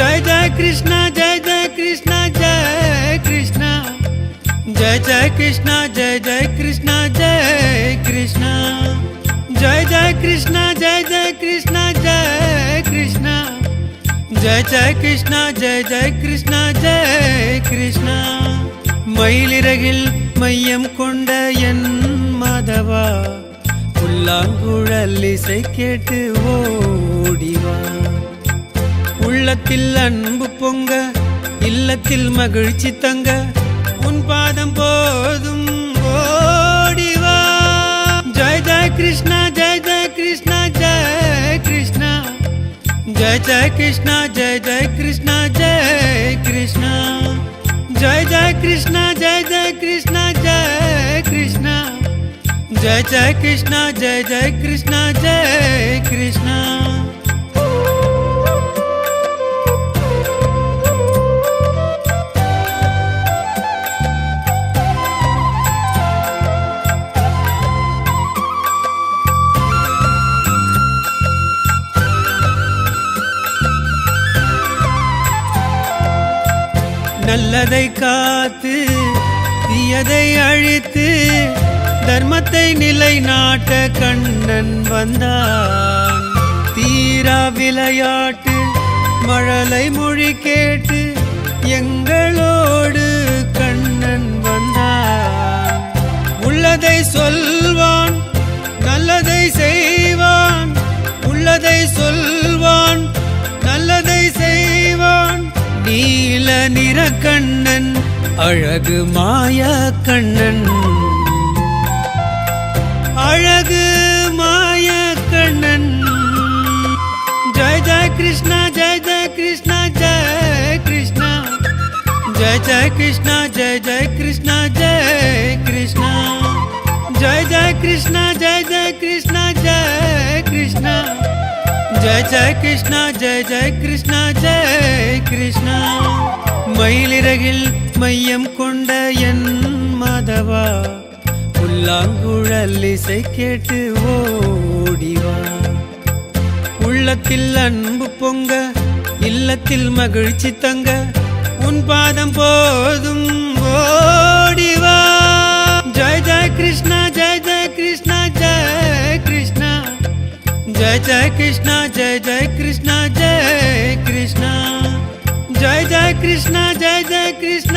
जय जय कृष्णा जय जय कृष्णा जय कृष्णा जय जय कृष्णा जय जय कृष्णा जय कृष्णा जय जय कृष्णा जय जय कृष्णा जय कृष्णा जय जय कृष्णा जय जय कृष्णा जय कृष्णा மயிலிறகில் மையம் கொண்ட என் மாதவா புல்லாங்குழல் இசை கேட்டு ஓடிவா உள்ளத்தில் அன்பு பொங்க இல்லத்தில் மகிழ்ச்சி தங்க உன் பாதம் போதும் ஓடிவா ஜெய ஜெய கிருஷ்ணா ஜெய ஜெய கிருஷ்ணா ஜெய கிருஷ்ணா जय जय कृष्णा जय जय कृष्णा जय कृष्णा जय जय कृष्णा जय जय कृष्णा जय कृष्णा जय जय कृष्णा जय जय कृष्णा जय कृष्णा நல்லதை காத்து தீயதை அழித்து தர்மத்தை நிலைநாட்ட கண்ணன் வந்தான் தீரா விளையாட்டு மழலை மொழி கேட்டு எங்களோடு கண்ணன் வந்தான் உள்ளதை சொல்வான் நல்லதை செய்வான் உள்ளதை சொல்வான் நல்லதை செய்வான் நீல நிற கண்ணன் அழகு மாய கண்ணன் அழகு மாய கண்ணன் ஜெய ஜெய கிருஷ்ணா ஜெய ஜெய கிருஷ்ணா ஜெய கிருஷ்ணா ஜெய ஜெய கிருஷ்ணா ஜெய ஜெய கிருஷ்ணா ஜெய கிருஷ்ணா ஜெய ஜெய கிருஷ்ணா ஜெய ஜெய கிருஷ்ணா ஜெய கிருஷ்ணா जय जय कृष्णा जय जय कृष्णा जय कृष्णा மயிலிறகில் மையம் கொண்ட என் மாதவா புல்லாங்குழல் இசை கேட்டு ஓடிவா உள்ளத்தில் அன்பு பொங்க இல்லத்தில் மகிழ்ச்சி தங்க உன் பாதம் போதும் ஓடிவா ஜெய ஜெய கிருஷ்ணா ஜெய ஜெய கிருஷ்ணா ஜெய கிருஷ்ணா जय जय कृष्णा जय जय कृष्णा जय कृष्णा जय जय कृष्णा जय जय कृष्णा